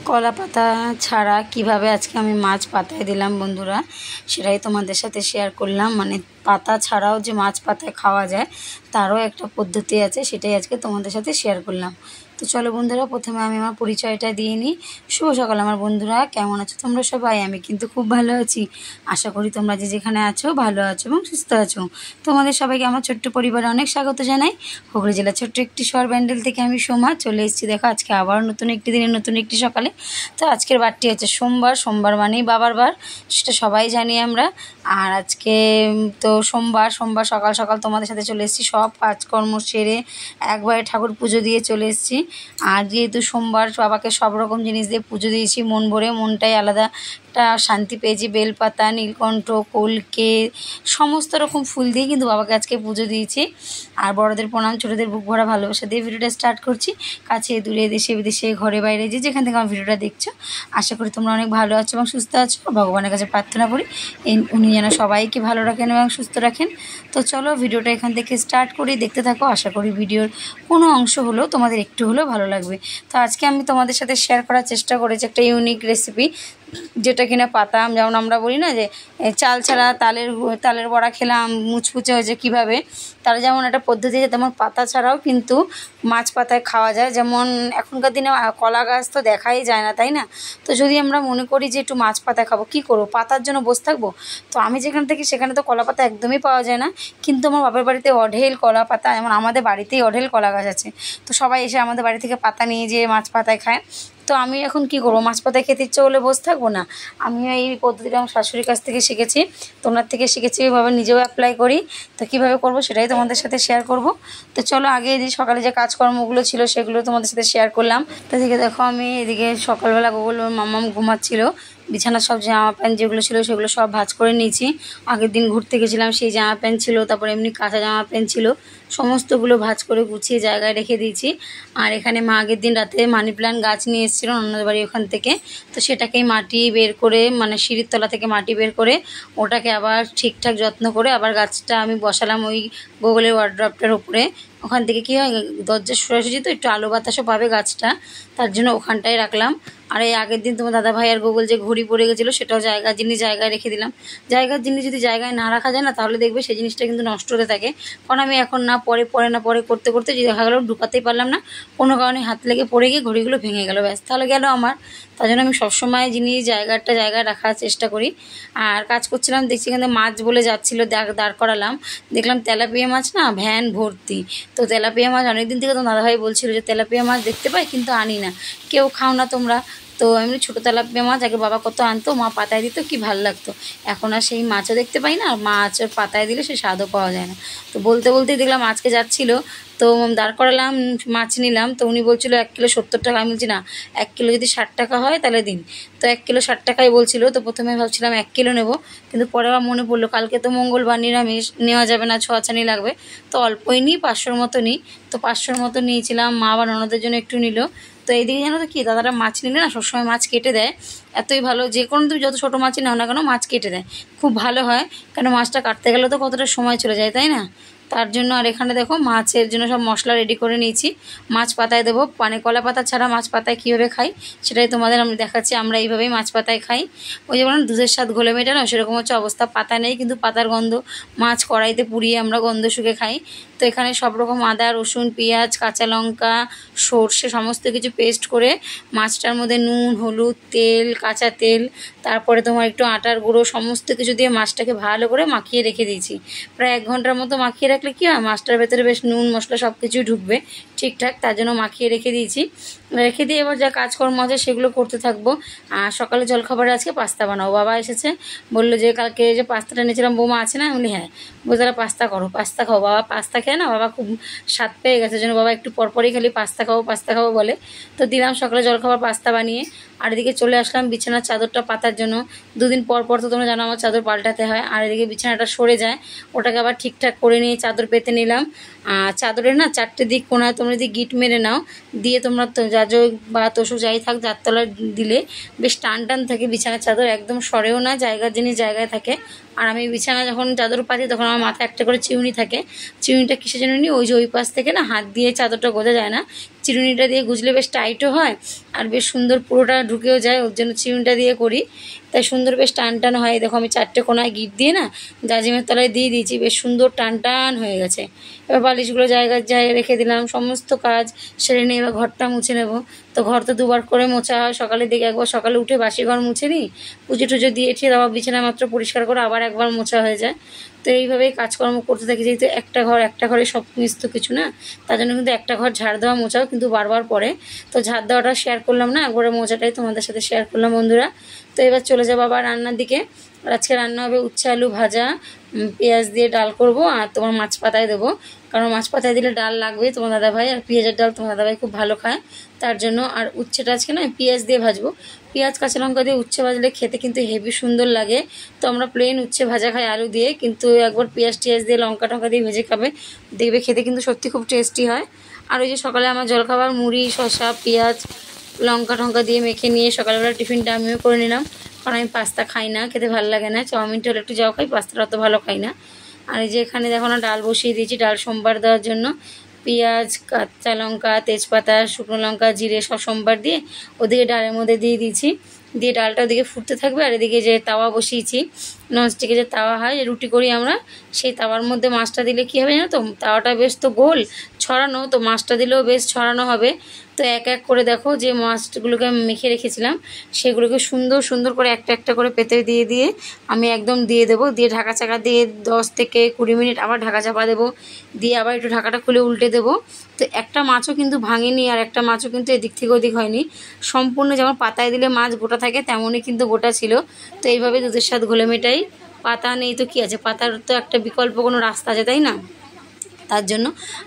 কলা পাতা ছাড়া কিভাবে আজকে আমি মাছ পাতায় দিলাম বন্ধুরা, সেটাই তোমাদের সাথে শেয়ার করলাম। মানে পাতা ছাড়াও যে মাছ পাতায় খাওয়া যায় তারও একটা পদ্ধতি আছে, সেটাই আজকে তোমাদের সাথে শেয়ার করলাম। তো চলো বন্ধুরা, প্রথমে আমি আমার পরিচয়টা দিয়ে নিই। শুভ সকাল আমার বন্ধুরা, কেমন আছো তোমরা সবাই? আমি কিন্তু খুব ভালো আছি। আশা করি তোমরা যে যেখানে আছো ভালো আছো এবং সুস্থ আছো। তোমাদের সবাইকে আমার ছোট্ট পরিবারে অনেক স্বাগত জানাই। হুগলি জেলার ছোট্ট একটি শহর ব্যান্ডেল থেকে আমি সোমা চলে এসেছি। দেখো আজকে আবার নতুন একটি দিনের নতুন একটি সকালে। তো আজকের বারটি হচ্ছে সোমবার। সোমবার মানেই বাবার বার, সেটা সবাই জানি আমরা। আর আজকে তো সোমবার সকাল সকাল তোমাদের সাথে চলে এসেছি, সব কাজকর্ম সেরে একবারে ঠাকুর পুজো দিয়ে চলে এসেছি। আর যেহেতু সোমবার বাবাকে সব রকম জিনিস দিয়ে পুজো দিয়েছি মন ভরে, মনটাই আলাদা একটা শান্তি পেয়েছি। বেলপাতা, নীলকণ্ঠ, কলকে, সমস্ত রকম ফুল দিয়ে কিন্তু বাবাকে আজকে পুজো দিয়েছি। আর বড়দের প্রণাম, ছোটোদের বুক ভরা ভালোবাসা দিয়ে ভিডিওটা স্টার্ট করছি। কাছে দূরে, দেশে বিদেশে, ঘরে বাইরে, যে যেখান থেকে আমার ভিডিওটা দেখছো, আশা করি তোমরা অনেক ভালো আছো এবং সুস্থ আছো। ভগবানের কাছে প্রার্থনা করি উনি যেন সবাইকে ভালো রাখেন এবং সুস্থ রাখেন। তো চলো ভিডিওটা এখান থেকে স্টার্ট করি, দেখতে থাকো। আশা করি ভিডিওর কোনো অংশ হলেও তোমাদের একটু হলেও ভালো লাগবে। তো আজকে আমি তোমাদের সাথে শেয়ার করার চেষ্টা করেছি একটা ইউনিক রেসিপি, যেটা কিনা পাতা, যেমন আমরা বলি না যে চাল ছাড়া তালের বড়া খেলাম মুচমুচে হয়েছে কীভাবে, তার যেমন একটা পদ্ধতি আছে, তেমন পাতা ছাড়াও কিন্তু মাছ পাতায় খাওয়া যায়। যেমন এখনকার দিনে কলা গাছ তো দেখাই যায় না, তাই না? তো যদি আমরা মনে করি যে একটু মাছ পাতায় খাবো, কী করবো? পাতার জন্য বসে থাকবো? তো আমি যেখানে থাকি সেখানে তো কলা পাতা একদমই পাওয়া যায় না, কিন্তু আমার বাবার বাড়িতে অঢেল কলা পাতা, যেমন আমাদের বাড়িতেই অঢেল কলা গাছ আছে। তো সবাই এসে আমাদের বাড়ি থেকে পাতা নিয়ে যেয়ে মাছ পাতায় খায়। তো আমি এখন কি করবো? মাছ পাতায় খেতে ইচ্ছে হলে বসে থাকবো না? আমিও এই পদ্ধতিটা আমার শাশুড়ির কাছ থেকে শিখেছি, তোমরা থেকে শিখেছি, এভাবে নিজেও অ্যাপ্লাই করি। তো কীভাবে করবো সেটাই তোমাদের সাথে শেয়ার করব। তো চলো আগে যে সকালে যে কাজকর্মগুলো ছিল সেগুলো তোমাদের সাথে শেয়ার করলাম। তো এদিকে দেখো আমি এদিকে সকালবেলা গোগল মাম্মাম ঘুমাচ্ছিল, বিছানার সব জামা প্যান্ট যেগুলো ছিল সেগুলো সব ভাঁজ করে নিয়েছি। আগের দিন ঘুরতে গেছিলাম সেই জামা প্যান্ট ছিল, তারপরে এমনি কাঁচা জামা প্যান্ট ছিল, সমস্তগুলো ভাঁজ করে গুছিয়ে জায়গায় রেখে দিয়েছি। আর এখানে মা আগের দিন রাতে মানি প্ল্যান্ট গাছ নিয়ে এসেছিলো অন্যদের বাড়ি ওখান থেকে, তো সেটাকেই মাটি বের করে, মানে সিঁড়ির তলা থেকে মাটি বের করে ওটাকে আবার ঠিকঠাক যত্ন করে আবার গাছটা আমি বসালাম ওই গোগলের ওয়ার্ড্রপটার উপরে। ওখান থেকে কী হয়, দরজার সোজাসুজি তো একটু আলো বাতাসও পাবে গাছটা, তার জন্য ওখানটায় রাখলাম। আর এই আগের দিন তোমার দাদা ভাই আর গোগল যে ঘড়ি পড়ে গেছিলো সেটাও জায়গায় রেখে দিলাম। জায়গার জিনিস যদি জায়গায় না রাখা যায় না, তাহলে দেখবে সেই জিনিসটা কিন্তু নষ্ট হতে থাকে। কারণ আমি এখন না পরে করতে করতে যে দেখা গেলো ঢুকাতেই পারলাম না, কোনো কারণে হাত লেগে পড়ে গিয়ে ঘড়িগুলো ভেঙে গেলো, ব্যাস তাহলে গেল আমার। তার জন্য আমি সবসময় জিনিস জায়গায় রাখার চেষ্টা করি। আর কাজ করছিলাম, দেখছি এখানে মাছ বলে যাচ্ছিলো, দাঁড় করালাম, দেখলাম তেলাপিয়া মাছ না ভ্যান ভর্তি। তো তেলাপিয়া মাছ অনেকদিন থেকে তো দাদাভাই বলছিল যে তেলাপিয়া মাছ দেখতে পাই কিন্তু আনি না, কেউ খাও না তোমরা। তো এমনি ছোটো তেলাপিয়া মাছ আগে বাবা কত আনতো, মা পাতায় দিত, কি ভালো লাগতো। এখন আর সেই মাছও দেখতে পাই না, আর মাছ পাতায় দিলে সেই স্বাদও পাওয়া যায় না। তো বলতেই দেখলাম আজকে যাচ্ছিলো, তো দাঁড় করালাম, মাছ নিলাম। তো উনি বলছিল 1 কিলো 70 টাকা। আমি বলছি না, 1 কিলো যদি 60 টাকা হয় তাহলে দিন। তো 1 কিলো 60 টাকাই বলছিল। তো প্রথমে ভাবছিলাম 1 কিলো নেবো, কিন্তু পরে আবার মনে পড়লো কালকে তো মঙ্গলবার, নিরামিষ নেওয়া যাবে না, ছোঁয়াছানি লাগবে। তো অল্পই নিই, 500-র মতো নিই। তো 500-র মতো নিয়েছিলাম, মা আবার ননদের জন্য একটু নিল। তো এইদিকে জানো তো কি, দাদারা মাছ নিলে না সবসময় মাছ কেটে দেয়, এতই ভালো। যে কোনো তুমি যত ছোটো মাছই নাও না কেন মাছ কেটে দেয়, খুব ভালো হয়। কেন মাছটা কাটতে গেলে তো কতটা সময় চলে যায়, তাই না? তার জন্য। আর এখানে দেখো মাছের জন্য সব মশলা রেডি করে নিয়েছি। মাছ পাতায় দেবো, মানে কলা পাতা ছাড়া মাছ পাতায় কীভাবে খাই সেটাই তোমাদের আমি দেখাচ্ছি। আমরা এইভাবেই মাছ পাতায় খাই। ওই যে বলেন দুধের স্বাদ ঘোলে মেটানো, সেরকম হচ্ছে অবস্থা। পাতা নেই কিন্তু পাতার গন্ধ, মাছ কড়াইতে পুড়িয়ে আমরা গন্ধ শুকে খাই। তো এখানে সব রকম আদা, রসুন, পেঁয়াজ, কাঁচা লঙ্কা, সর্ষে সমস্ত কিছু পেস্ট করে মাছটার মধ্যে নুন, হলুদ, তেল, কাঁচা তেল, তারপরে তোমার একটু আটার গুঁড়ো, সমস্ত কিছু দিয়ে মাছটাকে ভালো করে মাখিয়ে রেখে দিয়েছি। প্রায় 1 ঘন্টার মতো মাখিয়ে রাখলে কী হয়, মাছটার ভেতরে বেশ নুন মশলা সব কিছুই ঢুকবে ঠিকঠাক, তার জন্য মাখিয়ে রেখে দিয়েছি। রেখে দিয়ে এবার যা কাজকর্ম আছে সেগুলো করতে থাকবো। আর সকালে জলখাবারে আজকে পাস্তা বানাবো। বাবা এসেছে, বললো যে কালকে যে পাস্তাটা নিয়েছিলাম বৌমা আছে না, আমি বলি হ্যাঁ, বলতে তারা পাস্তা করো, পাস্তা খাও। বাবা পাস্তা খেয়ে না, বাবা খুব স্বাদ পেয়ে গেছে, জন্য বাবা একটু পরপরই খালি পাস্তা খাবো বলে। তো দিলাম সকালে জলখাবার পাস্তা বানিয়ে। আর এদিকে চলে আসলাম বিছানার চাদরটা পাতার জন্য। 2 দিন পর তো তোমরা জানো আমার চাদর পাল্টাতে হয়। আর এদিকে বিছানাটা সরে যায়, ওটাকে আবার ঠিকঠাক করে নিয়ে চাদর পেতে নিলাম। চাদরের না 4টে দিক কোণায় তোমরা যদি গিট মেরে নাও, দিয়ে তোমরা জাজক বা তোষক যাই থাক যার তলায় দিলে বেশ টান থাকে বিছানার চাদর, একদম সরেও না, জায়গার জিনিস জায়গায় থাকে। আর আমি বিছানা যখন চাদর পাতি তখন আমার মাথায় একটা করে চিউনি থাকে। চিউনিটা কিসের জন্য নিই, ওই যে ওই পাশ থেকে না হাত দিয়ে চাদরটা গোজা যায় না, চিরুনিটা দিয়ে গুজলে বেশ টাইটও হয় আর বেশ সুন্দর পুরোটা ঢুকেও যায়, ওর জন্য চিরুনিটা দিয়ে করি, তাই সুন্দর বেশ টান টান হয়। দেখো আমি 4টে কোনায় গিট দিয়ে না জাজিমের তলায় দিয়ে দিয়েছি, বেশ সুন্দর টান টান হয়ে গেছে। এবার বালিশগুলো জায়গায় রেখে দিলাম, সমস্ত কাজ সেরে নিয়ে এবার ঘরটা মুছে নেব। তো ঘর তো দুবার করে মোছা হয়, সকালের দিকে একবার সকালে উঠে বাসি ঘর মুছে নিই, পুজো টুজো দিয়ে ঠিক আবার বিছানা মাত্র পরিষ্কার করে আবার একবার মোছা হয়ে যায়। তো এইভাবেই কাজকর্ম করতে থাকি, যেহেতু একটা ঘরে সব মিস্ত কিছু না, তার জন্য কিন্তু একটা ঘর ঝাড় দেওয়া মোছাও কিন্তু বারবার পরে। তো ঝাড় দেওয়াটা শেয়ার করলাম না, একবারে মোছাটাই তোমাদের সাথে শেয়ার করলাম বন্ধুরা। তো এবার চলে যাবো আবার রান্নার দিকে। আর আজকে রান্না হবে উচ্ছে আলু ভাজা, পেঁয়াজ দিয়ে ডাল করব, আর তোমার মাছ পাতায় দেবো, কারণ মাছ পাতায় দিলে ডাল লাগবে তোমার দাদাভাই, আর পেঁয়াজের ডাল তোমার দাদাভাই খুব ভালো খায়, তার জন্য। আর উচ্ছেটা আজকে না পেঁয়াজ দিয়ে ভাজবো, পেঁয়াজ কাঁচা লঙ্কা দিয়ে উচ্ছে ভাজলে খেতে কিন্তু হেভি সুন্দর লাগে। তো আমরা প্লেন উচ্ছে ভাজা খাই আলু দিয়ে, কিন্তু একবার পেঁয়াজ টিয়াজ দিয়ে লঙ্কা টঙ্কা দিয়ে ভেজে খাবে, দেখবে খেতে কিন্তু সত্যি খুব টেস্টি হয়। আর ওই যে সকালে আমার জলখাবার মুড়ি শসা পেঁয়াজ লঙ্কা টঙ্কা দিয়ে মেখে নিয়ে সকালবেলা টিফিনটা আমিও করে নিলাম, কারণ আমি পাস্তা খাই না, খেতে ভালো লাগে না, চাউমিনটা হলে একটু যাও খাই, পাস্তাটা অত ভালো খাই না। আর এই যে এখানে দেখো না ডাল বসিয়ে দিয়েছি, ডাল সোমবার দেওয়ার জন্য পেঁয়াজ কাঁচা লঙ্কা তেজপাতা শুকনো লঙ্কা জিরে সব সোমবার দিয়ে ওদিকে ডালের মধ্যে দিয়ে দিয়েছি, দিয়ে ডালটা ওদিকে ফুটতে থাকবে। আর এদিকে যে তাওয়া বসিয়েছি, ননস্টিকে যে তাওয়া হয় রুটি করি আমরা, সেই তাওয়ার মধ্যে মাছটা দিলে কী হবে জানো তো, তাওয়াটা বেশ তো গোল ছড়ানো, তো মাছটা দিলেও বেশ ছড়ানো হবে। তো এক এক করে দেখো যে মাছগুলোকে আমি মেখে রেখেছিলাম সেগুলোকে সুন্দর সুন্দর করে একটা একটা করে পেতে দিয়ে দিয়ে আমি একদম দিয়ে দেবো, দিয়ে ঢাকা চাকা দিয়ে 10 থেকে 20 মিনিট আবার ঢাকা চাপা দেবো, দিয়ে আবার একটু ঢাকাটা খুলে উল্টে দেবো। তো একটা মাছও কিন্তু ভাঙেনি, আর একটা মাছও কিন্তু এদিক থেকে ওদিক হয়নি, সম্পূর্ণ যেমন পাতায় দিলে মাছ গোটা থাকে তেমনই কিন্তু গোটা ছিল। তো এইভাবে দুধের স্বাদ ঘোলে মেটাই, পাতা নেই তো কী আছে, পাতার তো একটা বিকল্প কোনো রাস্তা আছে তাই না, তার জন্য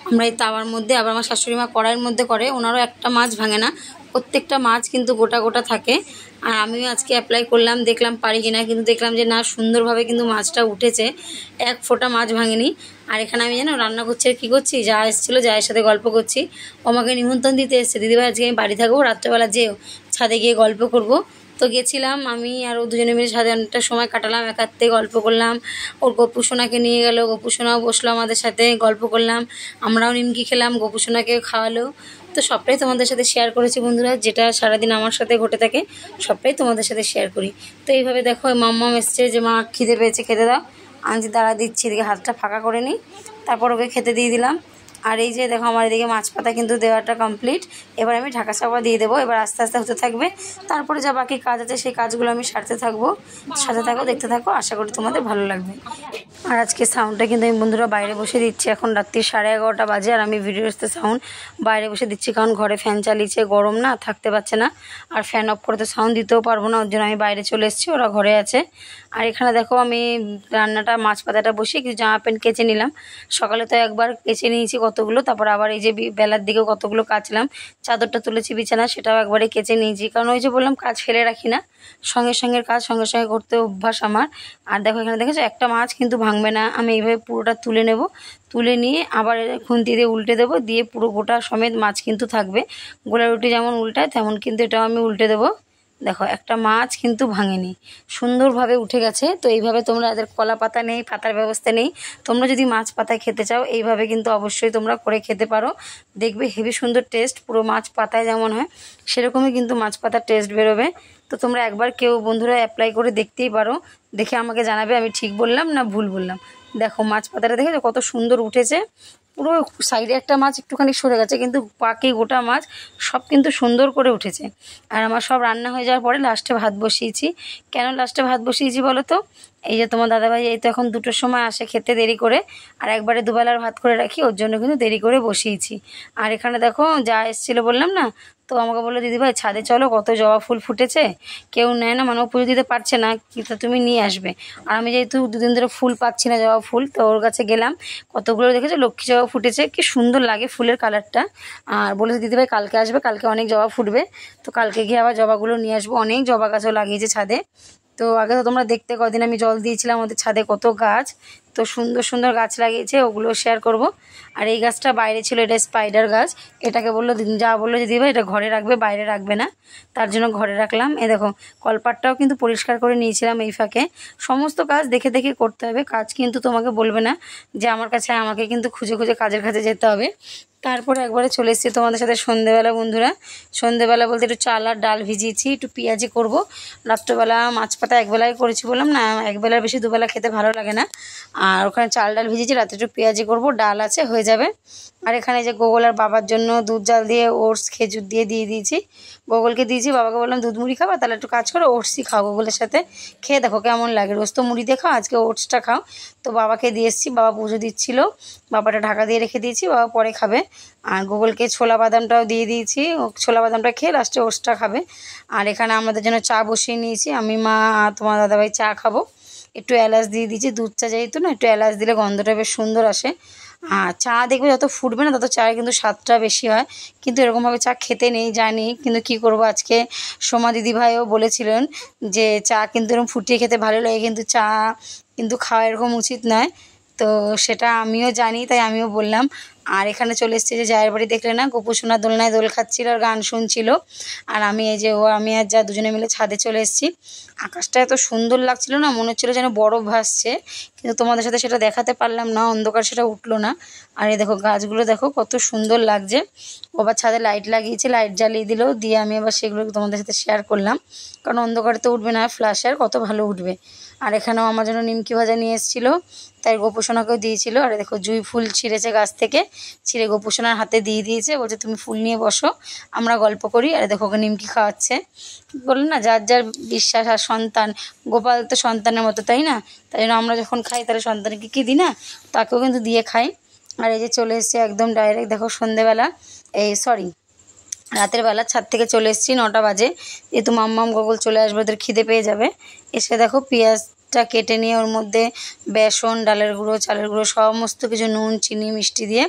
আমরা এই তাওয়ার মধ্যে, আবার আমার শাশুড়ি মা কড়াইয়ের মধ্যে করে, ওনারও একটা মাছ ভাঙে না, প্রত্যেকটা মাছ কিন্তু গোটা গোটা থাকে। আর আমিও আজকে অ্যাপ্লাই করলাম, দেখলাম পারি কিনা, কিন্তু দেখলাম যে না সুন্দরভাবে কিন্তু মাছটা উঠেছে, এক ফোঁটা মাছ ভাঙেনি। আর এখানে আমি জানো রান্না করছি আর কী করছি, যা এসেছিলো যায়ের সাথে গল্প করছি, ও আমাকে নিমন্ত্রণ দিতে এসছে, দিদিভাই আজকে আমি বাড়ি থাকবো, রাত্রেবেলা যেও ছাদে গিয়ে গল্প করব। তো গেছিলাম আমি আর ও দুজনে মিলে ছাদে অনেকটা সময় কাটালাম, একাত্তে গল্প করলাম, ওর গপু সোনাকে নিয়ে গেল, গপু সোনাও বসলো আমাদের সাথে গল্প করলাম, আমরাও নিমকি খেলাম, গপু সোনাকেও খাওয়ালো। তো সবটাই তোমাদের সাথে শেয়ার করেছি বন্ধুরা, যেটা সারাদিন আমার সাথে ঘটে থাকে সবটাই তোমাদের সাথে শেয়ার করি। তো এইভাবে দেখো মাম্মাম এসছে যে মা খিদে পেয়েছে খেতে দাও, আমি দাঁড়া দিচ্ছি, এদিকে হাতটা ফাঁকা করে নিই, তারপর ওকে খেতে দিয়ে দিলাম। আর এই যে দেখো আমার এদিকে মাছ পাতা কিন্তু দেওয়াটা কমপ্লিট, এবার আমি ঢাকা চাপা দিয়ে দেবো, এবার আস্তে আস্তে হতে থাকবে, তারপরে যা বাকি কাজ আছে সেই কাজগুলো আমি সারতে থাকবো, সাথে থাকো দেখতে থাকো, আশা করি তোমাদের ভালো লাগবে। আর আজকে সাউন্ডটা কিন্তু আমি বন্ধুরা বাইরে বসে দিচ্ছি, এখন রাত্রি 11:30 বাজে, আর আমি ভিডিও আসতে সাউন্ড বাইরে বসে দিচ্ছি, কারণ ঘরে ফ্যান চালিয়েছে, গরম না থাকতে পারছে না, আর ফ্যান অফ করে তো সাউন্ড দিতেও পারবো না, ওর জন্য আমি বাইরে চলে এসেছি, ওরা ঘরে আছে। আর এখানে দেখো আমি রান্নাটা মাছ পাতাটা বসিয়ে কিছু জামা প্যান্ট কেচে নিলাম, সকালে তো একবার কেচে নিয়েছি কতগুলো, তারপর আবার এই যে বেলার দিকেও কতগুলো কাচলাম, চাদরটা তুলেছি বিছানা সেটাও একবারে কেচে নিয়েছি, কারণ ওই যে বললাম কাজ ফেলে রাখি না, সঙ্গে সঙ্গে কাজ সঙ্গে সঙ্গে করতে অভ্যাস আমার। আর দেখো এখানে দেখেছো একটা মাছ কিন্তু ভাঙবে না, আমি এইভাবে পুরোটা তুলে নেব, তুলে নিয়ে আবার খুন্তি দিয়ে উল্টে দেবো, দিয়ে পুরো গোটা সমেত মাছ কিন্তু থাকবে, গোলা রুটি যেমন উল্টায় তেমন কিন্তু এটাও আমি উল্টে দেবো। দেখো একটা মাছ কিন্তু ভাঙেনি, সুন্দরভাবে উঠে গেছে। তো এইভাবে তোমরা, এদের কলা পাতা নেই, পাতার ব্যবস্থা নেই, তোমরা যদি মাছ পাতায় খেতে চাও এইভাবে কিন্তু অবশ্যই তোমরা করে খেতে পারো, দেখবে হেভি সুন্দর টেস্ট, পুরো মাছ পাতায় যেমন হয় সেরকমই কিন্তু মাছ পাতার টেস্ট বেরোবে। তো তোমরা একবার কেউ বন্ধুরা অ্যাপ্লাই করে দেখতেই পারো, দেখে আমাকে জানাবে আমি ঠিক বললাম না ভুল বললাম। দেখো মাছ পাতাটা দেখেছো কত সুন্দর উঠেছে, পুরো সাইডে একটা মাছ একটুখানি সরে গেছে, কিন্তু বাকি গোটা মাছ সব কিন্তু সুন্দর করে উঠেছে। আর আমার সব রান্না হয়ে যাওয়ার পরে লাস্টে ভাত বসিয়েছি, কেন লাস্টে ভাত বসিয়েছি বলো তো, এই যে তোমার দাদাভাই এই তো এখন 2টোর সময় আসে খেতে দেরি করে, আর একবারে দুবেলার ভাত করে রাখি, ওর জন্য কিন্তু দেরি করে বসিয়েছি। আর এখানে দেখো যা এসেছিলো বললাম না, তো আমাকে বললো দিদিভাই ছাদে চলো কত জবা ফুল ফুটেছে, কেউ নেয় না, মানে ও পুজো দিতে পারছে না, কিন্তু তুমি নিয়ে আসবে। আর আমি যেহেতু 2 দিন ধরে ফুল পাচ্ছি না জবা ফুল, তো ওর কাছে গেলাম, কতগুলো দেখেছো লক্ষ্মী জবা ফুটেছে, কি সুন্দর লাগে ফুলের কালারটা। আর বলেছে দিদিভাই কালকে আসবে, কালকে অনেক জবা ফুটবে, তো কালকে গিয়ে আবার জবাগুলো নিয়ে আসবো, অনেক জবা গাছও লাগিয়েছে ছাদে। তো আগে তো তোমরা দেখতে কদিন আমি জল দিয়েছিলাম আমাদের ছাদে কত গাছ, তো সুন্দর সুন্দর গাছ লাগিয়েছে, ওগুলো শেয়ার করব। আর এই গাছটা বাইরে ছিল, এটা স্পাইডার গাছ। এটাকে বললো যা বললো যে দিদিভাই এটা ঘরে রাখবে, বাইরে রাখবে না, তার জন্য ঘরে রাখলাম। এই দেখো কলপাটটাও কিন্তু পরিষ্কার করে নিয়েছিলাম এই ফাঁকে। সমস্ত কাজ দেখে দেখে করতে হবে, কাজ কিন্তু তোমাকে বলবে না যে আমার কাছে, আমাকে কিন্তু খুঁজে খুঁজে কাজের কাছে যেতে হবে। তারপরে একবারে চলে এসেছি তোমাদের সাথে সন্ধেবেলা বন্ধুরা। সন্ধেবেলা বলতে একটু চাল আর ডাল ভিজিয়েছি, একটু পেঁয়াজি করব। রাত্রবেলা মাছ পাতা একবেলায় করেছি, বললাম না একবেলার বেশি দুবেলা খেতে ভালো লাগে না। আর ওখানে চাল ডাল ভিজিয়েছি, রাতে একটু পেঁয়াজি করব, ডাল আছে হয়ে যাবে। আর এখানে যে গোগল আর বাবার জন্য দুধ জাল দিয়ে ওটস খেজুর দিয়ে দিয়েছি। গোগলকে দিয়েছি, বাবাকে বললাম দুধ মুড়ি খাবা, তাহলে একটু কাজ করো ওটসই খাও গোগলের সাথে, খেয়ে দেখো কেমন লাগে। রোজ তো মুড়ি দিয়ে খাও, আজকে ওটসটা খাও। তো বাবাকে দিয়ে এসেছি, বাবা পুজো দিচ্ছিল, বাবাটা ঢাকা দিয়ে রেখে দিয়েছি, বাবা পরে খাবে। আর গোগলকে ছোলা বাদামটাও দিয়ে দিয়েছি, ছোলা বাদামটা খেয়ে লাস্টে ওটসটা খাবে। আর এখানে আমাদের জন্য চা বসিয়ে নিয়েছি, আমি মা আর তোমার দাদাভাই চা খাবো। একটু এলাচ দিয়ে দিয়েছি, দুধ চা যেহেতু না, একটু এলাচ দিলে গন্ধটা বেশ সুন্দর আসে। আর চা দেখবে যত ফুটবে না তত চায়ের কিন্তু স্বাদটা বেশি হয়। কিন্তু এরকমভাবে চা খেতে নেই জানি, কিন্তু কি করব, আজকে সোমা দিদিভাইও বলেছিলেন যে চা কিন্তু এরকম ফুটিয়ে খেতে ভালো লাগে, কিন্তু চা কিন্তু খাওয়া এরকম উচিত নয়। তো সেটা আমিও জানি, তাই আমিও বললাম। আর এখানে চলে এসেছে যে জায়ের বাড়ি, দেখলে না গোপু সোনা দোলনায় দোল খাচ্ছিল আর গান শুনছিল। আর আমি এই যে আমি আর যা দুজনে মিলে ছাদে চলে এসেছি। আকাশটা এত সুন্দর লাগছিল না, মনে হচ্ছিলো যেন বরফ ভাসছে, কিন্তু তোমাদের সাথে সেটা দেখাতে পারলাম না, অন্ধকার সেটা উঠলো না। আর এই দেখো গাছগুলো দেখো কত সুন্দর লাগছে। ও আবার ছাদে লাইট লাগিয়েছে, লাইট জ্বালিয়ে দিল, দিয়ে আমি আবার সেগুলো তোমাদের সাথে শেয়ার করলাম, কারণ অন্ধকারে তো উঠবে না, ফ্ল্যাশে আর কত ভালো উঠবে। আর এখানেও আমার জন্য নিমকি ভাজা নিয়ে এসেছিলো, তাই গোপুসোনাকেও দিয়েছিল। আর দেখো জুঁই ফুল ছিঁড়েছে গাছ থেকে, ছিঁড়ে গোপুসোনার হাতে দিয়ে দিয়েছে, বলছে তুমি ফুল নিয়ে বসো, আমরা গল্প করি। আর দেখো ওকে নিমকি খাওয়াচ্ছে। বললেন না যার যার বিশ্বাস, আর সন্তান, গোপাল তো সন্তানের মতো, তাই না? তাই জন্য আমরা যখন খাই তাহলে সন্তানকে কী দিই না, তাকেও কিন্তু দিয়ে খাই। আর এই যে চলে এসেছে একদম ডাইরেক্ট, দেখো সন্ধেবেলা, রাতের বেলা ছাদ থেকে চলে এসেছি, 9টা বাজে, যেহেতু মাম্মাম গোগল চলে আসবে, ওদের খিদে পেয়ে যাবে। এসে দেখো পেঁয়াজটা কেটে নিয়ে ওর মধ্যে বেসন, ডালের গুঁড়ো, চালের গুঁড়ো, সমস্ত কিছু, নুন চিনি মিষ্টি দিয়ে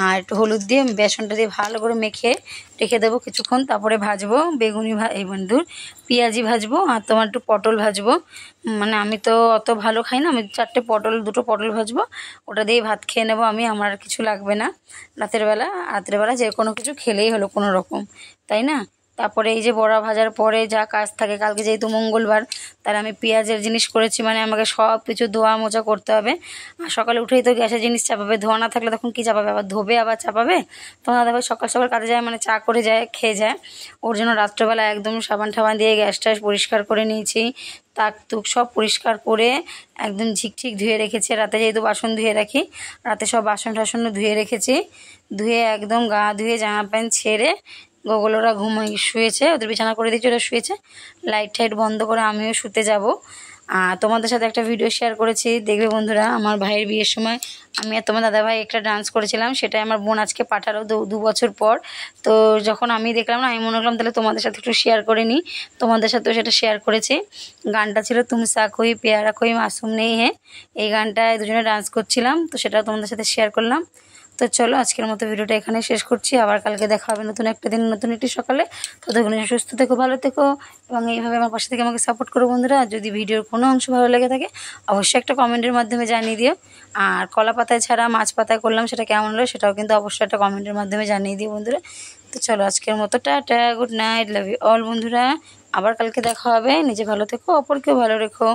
আর একটু হলুদ দিয়ে বেসনটা দিয়ে ভালো করে মেখে রেখে দেবো কিছুক্ষণ। তারপরে ভাজবো বেগুনি, এই বন্ধুর পেঁয়াজি ভাজবো, আর তোমার একটু পটল ভাজবো। মানে আমি তো অত ভালো খাই না, আমি 2টো পটল ভাজবো, ওটা দিয়ে ভাত খেয়ে নেবো আমি, আমার আর কিছু লাগবে না। রাতের বেলা যে কোনো কিছু খেলেই হলো কোনো রকম, তাই না? তারপরে এই যে বড়া ভাজার পরে যা কাজ থাকে, কালকে যেহেতু মঙ্গলবার, তার আমি পেঁয়াজের জিনিস করেছি, মানে আমাকে সব কিছু ধোয়া মোজা করতে হবে। আর সকালে উঠেই তো গ্যাসের জিনিস চাপাবে, ধোয়া না থাকলে তখন কী চাপাবে, আবার ধোবে আবার চাপাবে। তোমার দাদাভাই সকাল সকাল কাজে যায়, মানে চা করে যায়, খেয়ে যায়, ওর জন্য রাত্রেবেলা একদম সাবান টাবান দিয়ে গ্যাসটা পরিষ্কার করে নিয়েছি, তাক তুক সব পরিষ্কার করে একদম ঝিকঝিক ধুয়ে রেখেছি। রাতে যেহেতু বাসন ধুয়ে রাখি, রাতে সব বাসন টাসন ধুয়ে রেখেছি, ধুয়ে একদম গা ধুয়ে জামা প্যান্ট ছেড়ে গোগল ওরা শুয়েছে, ওদের বিছানা করে দিয়েছি, ওরা শুয়েছে, লাইট টাইট বন্ধ করে আমিও শুতে যাব। আর তোমাদের সাথে একটা ভিডিও শেয়ার করেছি, দেখবে বন্ধুরা, আমার ভাইয়ের বিয়ের সময় আমি আর তোমার দাদাভাই একটা ডান্স করেছিলাম, সেটাই আমার বোন আজকে পাঠালো 2 বছর পর। তো যখন আমি দেখলাম না, আমি মনে করলাম তাহলে তোমাদের সাথে একটু শেয়ার করে নিই, তোমাদের সাথেও সেটা শেয়ার করেছি। গানটা ছিল তুমসা কোই পেয়ারা কোই মাসুম নেই হে, এই গানটায় দুজনে ডান্স করছিলাম, তো সেটা তোমাদের সাথে শেয়ার করলাম। তো চলো আজকের মতো ভিডিওটা এখানে শেষ করছি, আবার কালকে দেখা হবে নতুন একটা দিন, নতুন একটি সকালে। ততক্ষণ সুস্থ থেকো, ভালো থেকো, এবং এইভাবে আমার পাশে থেকে আমাকে সাপোর্ট করো বন্ধুরা। আর যদি ভিডিওর কোনো অংশ ভালো লেগে থাকে অবশ্যই একটা কমেন্টের মাধ্যমে জানিয়ে দিও। আর কলা পাতায় ছাড়া মাছ পাতায় করলাম, সেটা কেমন হলো সেটাও কিন্তু অবশ্যই একটা কমেন্টের মাধ্যমে জানিয়ে দিও বন্ধুরা। তো চলো আজকের মতো tata, good night, love you all বন্ধুরা। আবার কালকে দেখা হবে, নিজে ভালো থেকো, অপরকেও ভালো রেখো।